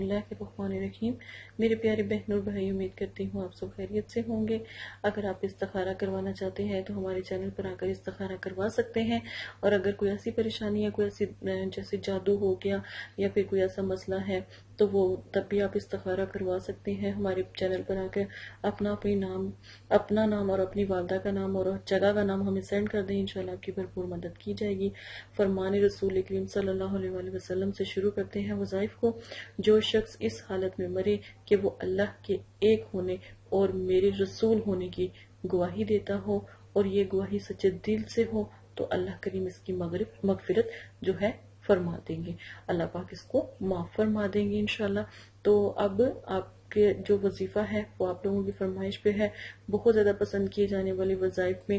اللہ الرحمن الرحیم۔ میرے پیارے بہنوں اور بھائی، امید کرتی ہوں آپ سب خیریت سے ہوں گے۔ اگر آپ استخارہ کروانا چاہتے ہیں تو ہمارے چینل پر آ کر استخارہ کروا سکتے ہیں، اور اگر کوئی ایسی پریشانی یا کوئی ایسی جیسے جادو ہو گیا یا پھر کوئی ایسا مسئلہ ہے تو وہ تب بھی آپ استخارہ کروا سکتے ہیں ہمارے چینل پر آ کر۔ اپنا نام اور اپنی والدہ کا نام اور جگہ کا نام ہمیں سینڈ کر دیں، انشاءاللہ آپ کی بھرپور مدد کی جائے گی۔ فرمان رسول کریم صلی اللہ علیہ وآلہ وسلم سے شروع کرتے ہیں وظائف کو۔ جو شخص اس حالت میں مرے کہ وہ اللہ کے ایک ہونے اور میرے رسول ہونے کی گواہی دیتا ہو، اور یہ گواہی سچے دل سے ہو، تو اللہ کریم اس کی مغفرت جو ہے فرما دیں گے، اللہ پاک اس کو معاف فرما دیں گے انشاءاللہ۔ تو اب آپ کے جو وظیفہ ہے وہ آپ لوگوں کی فرمائش پہ ہے، بہت زیادہ پسند کیے جانے والے وظائف میں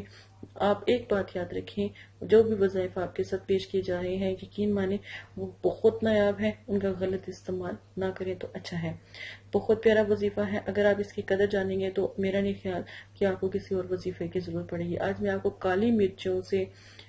آپ ایک بات یاد رکھیں، جو بھی وظائف آپ کے ساتھ پیش کیے جا رہے ہیں یقین مانیں وہ بہت نایاب ہے، ان کا غلط استعمال نہ کریں تو اچھا ہے۔ بہت پیارا وظیفہ ہے، اگر آپ اس کی قدر جانیں گے تو میرا نہیں خیال کہ آپ کو کسی اور وظیفے کی ضرورت پڑے گی۔ آج میں آپ کو کالی مرچوں سے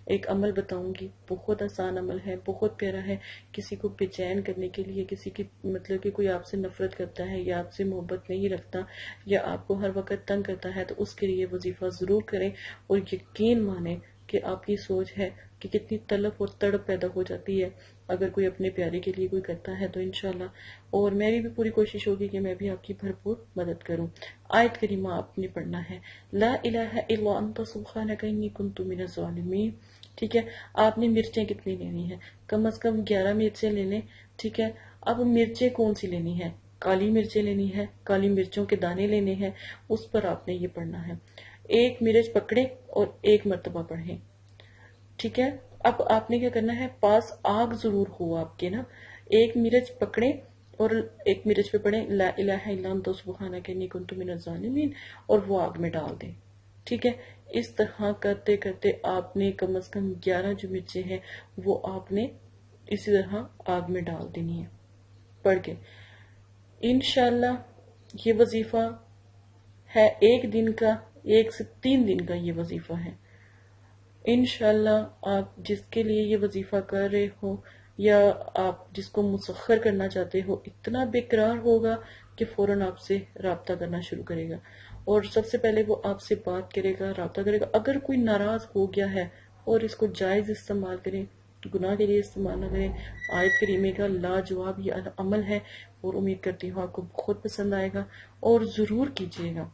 ایک عمل بتاؤں گی، بہت آسان عمل ہے، بہت پیارا ہے۔ کسی کو بے چین کرنے کے لیے، کسی کی مطلب کہ کوئی آپ سے نفرت کرتا ہے یا آپ سے محبت نہیں رکھتا یا آپ کو ہر وقت تنگ کرتا ہے تو اس کے لیے وظیفہ ضرور کریں، اور یقین مانیں کہ آپ کی سوچ ہے کہ کتنی طلب اور تڑپ پیدا ہو جاتی ہے اگر کوئی اپنے پیارے کے لیے کوئی کرتا ہے تو انشاءاللہ۔ اور میری بھی پوری کوشش ہوگی کہ میں بھی آپ کی بھرپور مدد کروں۔ آیت کریمہ آپ نے پڑھنا ہے، لا الہ الا انت سبحانک انی کنت من الظالمین۔ ٹھیک ہے، آپ نے مرچیں کتنی لینی ہیں؟ کم از کم 11 مرچیں لے لیں۔ ٹھیک ہے، اب مرچیں کون سی لینی ہے؟ کالی مرچیں لینی ہے، کالی مرچوں کے دانے لینے ہیں، اس پر آپ نے یہ پڑھنا ہے۔ ایک مرچ پکڑیں اور ایک مرتبہ پڑھیں۔ ٹھیک ہے، اب آپ نے کیا کرنا ہے، پاس آگ ضرور ہو آپ کے نا، ایک مرچ پکڑیں اور ایک مرچ پہ پڑھیں لا الہ الا انت سبحانک انی کنت من الظالمین، اور وہ آگ میں ڈال دیں۔ ٹھیک ہے، اس طرح کرتے کرتے آپ نے کم از کم 11 جو مرچیں ہیں وہ آپ نے اسی طرح آگ میں ڈال دینی ہے پڑھ کے۔ انشاءاللہ یہ وظیفہ ہے 1 دن کا، 1 سے 3 دن کا یہ وظیفہ ہے۔ انشاءاللہ آپ جس کے لیے یہ وظیفہ کر رہے ہو یا آپ جس کو مسخر کرنا چاہتے ہو اتنا بے قرار ہوگا کہ فوراً آپ سے رابطہ کرنا شروع کرے گا، اور سب سے پہلے وہ آپ سے بات کرے گا، رابطہ کرے گا۔ اگر کوئی ناراض ہو گیا ہے اور اس کو جائز استعمال کریں، گناہ کے لیے استعمال نہ کریں۔ آیت کریمہ کا لاجواب یہ عمل ہے، اور امید کرتی ہوں آپ کو بہت پسند آئے گا اور ضرور کیجیے گا۔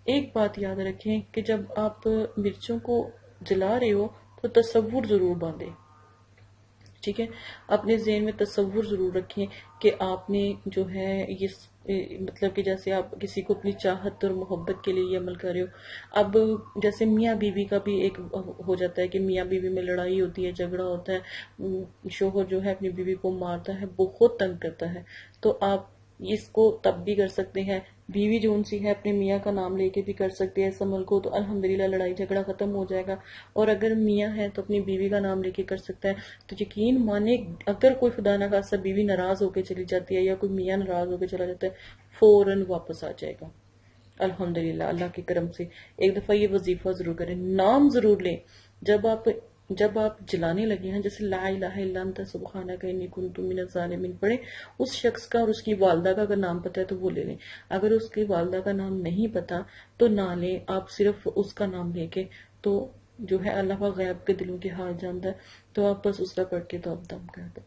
ایک بات یاد رکھیں کہ جب آپ مرچوں کو جلا رہے ہو تو تصور ضرور باندھیں۔ ٹھیک ہے، اپنے ذہن میں تصور ضرور رکھیں کہ آپ نے جو ہے یہ مطلب کہ جیسے آپ کسی کو اپنی چاہت اور محبت کے لیے یہ عمل کر رہے ہو۔ اب جیسے میاں بیوی کا بھی ایک ہو جاتا ہے کہ میاں بیوی میں لڑائی ہوتی ہے، جھگڑا ہوتا ہے، شوہر جو ہے اپنی بیوی کو مارتا ہے، بہت تنگ کرتا ہے، تو آپ اس کو تب بھی کر سکتے ہیں۔ بیوی جو ان سی ہے اپنے میاں کا نام لے کے بھی کر سکتے ہیں اس عمل کو، تو الحمدللہ لڑائی جھگڑا ختم ہو جائے گا۔ اور اگر میاں ہے تو اپنی بیوی کا نام لے کے کر سکتا ہے، تو یقین مانے اگر کوئی خدا نہ خاصہ بیوی ناراض ہو کے چلی جاتی ہے یا کوئی میاں ناراض ہو کے چلا جاتا ہے، فوراً واپس آ جائے گا الحمدللہ اللہ کے کرم سے۔ ایک دفعہ یہ وظیفہ ضرور کریں، نام ضرور لیں جب آپ جلانے لگے ہیں، جیسے لا الہ الا انت سبحانک انی کنت من الظالمین پڑھیں، اس شخص کا اور اس کی والدہ کا اگر نام پتہ ہے تو وہ لے لیں، اگر اس کی والدہ کا نام نہیں پتہ تو نہ لیں، آپ صرف اس کا نام لے کے تو جو ہے اللہ پاک غیب کے دلوں کے حال جانتا ہے، تو آپ بس اس کا پڑھ کے تو آپ دم کر دو۔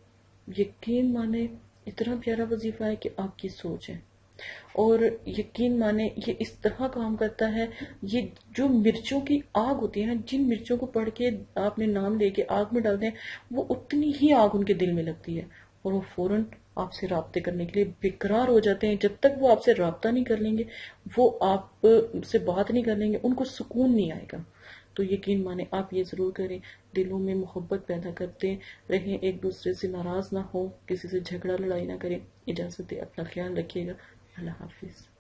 یقین مانے اتنا پیارا وظیفہ ہے کہ آپ کی سوچ ہے، اور یقین مانے یہ اس طرح کام کرتا ہے۔ یہ جو مرچوں کی آگ ہوتی ہے نا، جن مرچوں کو پڑھ کے آپ نے نام لے کے آگ میں ڈالتے ہیں، وہ اتنی ہی آگ ان کے دل میں لگتی ہے، اور وہ فوراً آپ سے رابطے کرنے کے لیے بےقرار ہو جاتے ہیں۔ جب تک وہ آپ سے رابطہ نہیں کر لیں گے، وہ آپ سے بات نہیں کر لیں گے، ان کو سکون نہیں آئے گا۔ تو یقین مانے آپ یہ ضرور کریں، دلوں میں محبت پیدا کرتے رہیں، ایک دوسرے سے ناراض نہ ہو، کسی سے جھگڑا لڑائی نہ کریں۔ اجازت دے، اپنا خیال رکھیے گا، اللہ حافظ۔